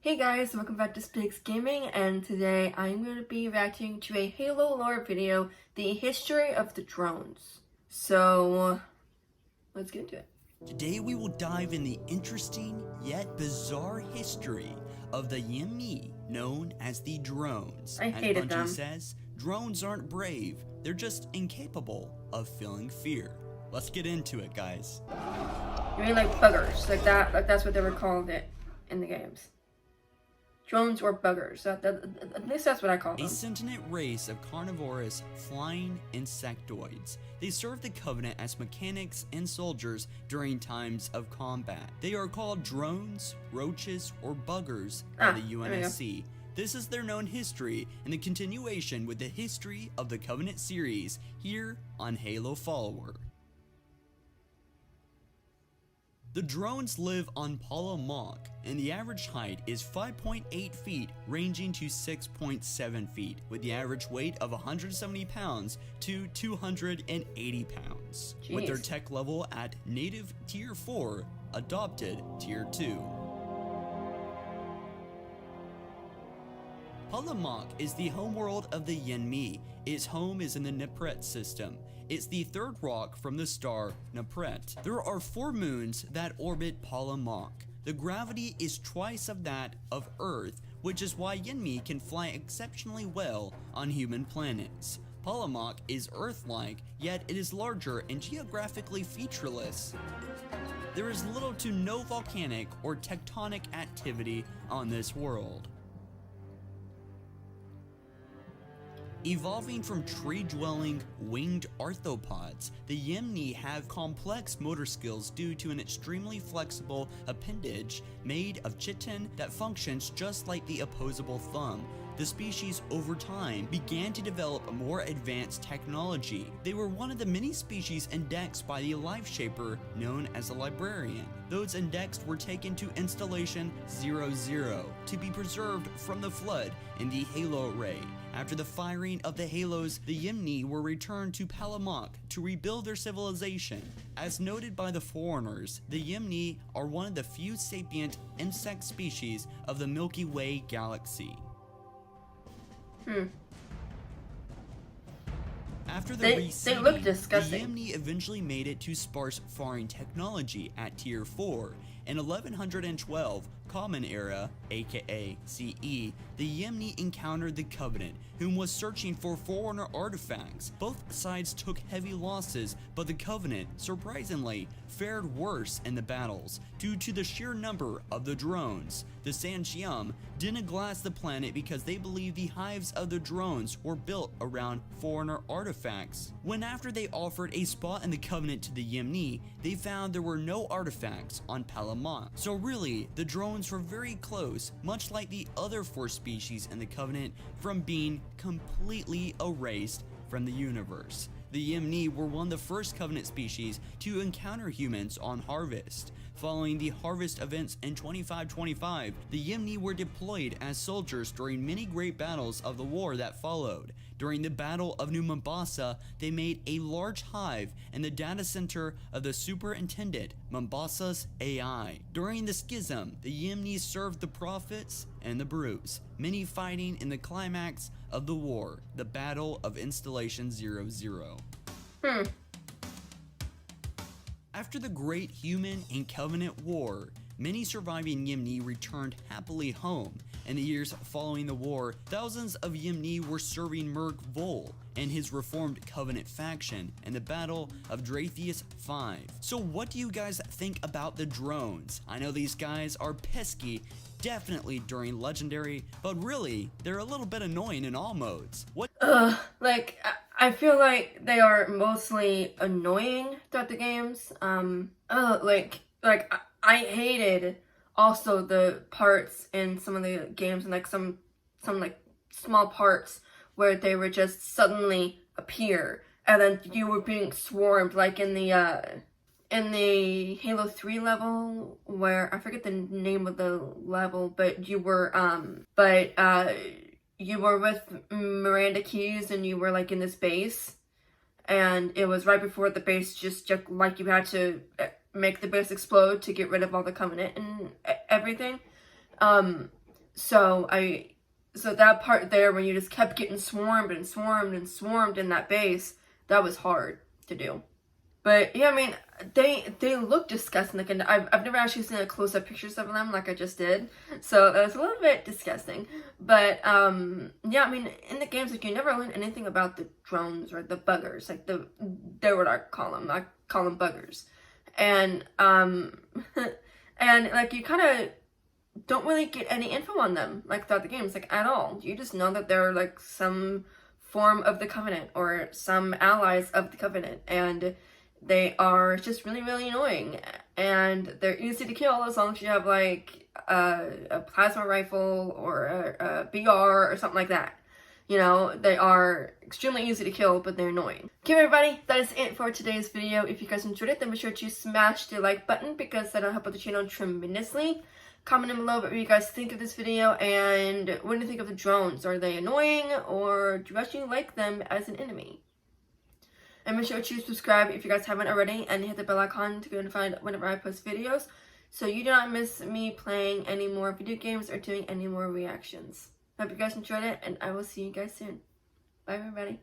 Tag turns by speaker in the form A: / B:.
A: Hey guys, welcome back to Spiggs Gaming, and today I'm going to be reacting to a Halo lore video, the history of the drones. So, let's get into it.
B: Today we will dive in the interesting yet bizarre history of the Yimmy known as the drones.
A: I hated
B: As Bungie
A: them.
B: says, drones aren't brave, they're just incapable of feeling fear. Let's get into it, guys.
A: You mean like buggers, like that's what they were called in the games. Drones or buggers, at least that's what I call them.
B: A sentient race of carnivorous, flying insectoids. They serve the Covenant as mechanics and soldiers during times of combat. They are called drones, roaches, or buggers by the UNSC. This is their known history and the continuation with the history of the Covenant series here on Halo Follower. The drones live on Palamak, and the average height is 5.8 feet, ranging to 6.7 feet, with the average weight of 170 pounds to 280 pounds,
A: Jeez.
B: with their tech level at native Tier 4, adopted Tier 2. Palamak is the homeworld of the Yinmi. Its home is in the Nipret system. It's the third rock from the star Nipret. There are 4 moons that orbit Palamak. The gravity is twice of that of Earth, which is why Yinmi can fly exceptionally well on human planets. Palamak is Earth-like, yet it is larger and geographically featureless. There is little to no volcanic or tectonic activity on this world. Evolving from tree-dwelling, winged arthropods, the Yimni have complex motor skills due to an extremely flexible appendage made of chitin that functions just like the opposable thumb. The species over time began to develop a more advanced technology. They were one of the many species indexed by the life shaper known as a librarian. Those indexed were taken to Installation 00 to be preserved from the flood in the Halo array. After the firing of the Halos, the Yimni were returned to Palamak to rebuild their civilization. As noted by the Foreigners, the Yimni are one of the few sapient insect species of the Milky Way galaxy. After the
A: They look disgusting.
B: the Yimni eventually made it to sparse faring technology at Tier 4. In 1112 Common Era, aka CE, the Yimni encountered the Covenant, whom was searching for Foreigner artifacts. Both sides took heavy losses, but the Covenant, surprisingly, fared worse in the battles due to the sheer number of the drones. The Sanchium didn't glass the planet because they believed the hives of the drones were built around Foreigner artifacts. When after they offered a spot in the Covenant to the Yimni, they found there were no artifacts on Palamak. So really, the drones were very close, much like the other 4 species in the Covenant, from being completely erased from the universe. The Yimni were one of the first Covenant species to encounter humans on Harvest. Following the Harvest events in 2525, the Yimni were deployed as soldiers during many great battles of the war that followed. During the Battle of New Mombasa, they made a large hive in the data center of the Superintendent, Mombasa's AI. During the Schism, the Yimni served the Prophets and the Brutes, many fighting in the climax of the war, the Battle of Installation 00. After the Great Human and Covenant War, many surviving Yimni returned happily home. In the years following the war, thousands of Yimni were serving Merg Vol and his reformed Covenant faction in the Battle of Dratheus 5. So what do you guys think about the drones? I know these guys are pesky, definitely during Legendary, but really, they're a little bit annoying in all modes.
A: I feel like they are mostly annoying throughout the games. I hated also the parts in some of the games, and like some like small parts where they would just suddenly appear and then you were being swarmed, like in the Halo 3 level, where I forget the name of the level, but you were you were with Miranda Keys and you were like in this base, and it was right before the base just like you had to make the base explode to get rid of all the Covenant and everything. So that part there when you just kept getting swarmed and swarmed and swarmed in that base, that was hard to do. But yeah, I mean, they look disgusting. Like, and I've never actually seen close-up pictures of them like I just did, so that was a little bit disgusting. But yeah, I mean, in the games, like, you never learn anything about the drones or the buggers. Like, they're what I call them. I call them buggers, and and like you kind of don't really get any info on them like throughout the games, like at all. You just know that they're like some form of the Covenant or some allies of the Covenant, and they are just really, really annoying, and they're easy to kill as long as you have like a plasma rifle or a BR or something like that. You know, they are extremely easy to kill, but they're annoying. Okay, everybody, that is it for today's video. If you guys enjoyed it, then be sure to smash the like button because that'll help out the channel tremendously. Comment down below what you guys think of this video, and what do you think of the drones? Are they annoying, or do you actually like them as an enemy? And make sure to subscribe if you guys haven't already, and hit the bell icon to get notified whenever I post videos, so you do not miss me playing any more video games or doing any more reactions. Hope you guys enjoyed it, and I will see you guys soon. Bye, everybody.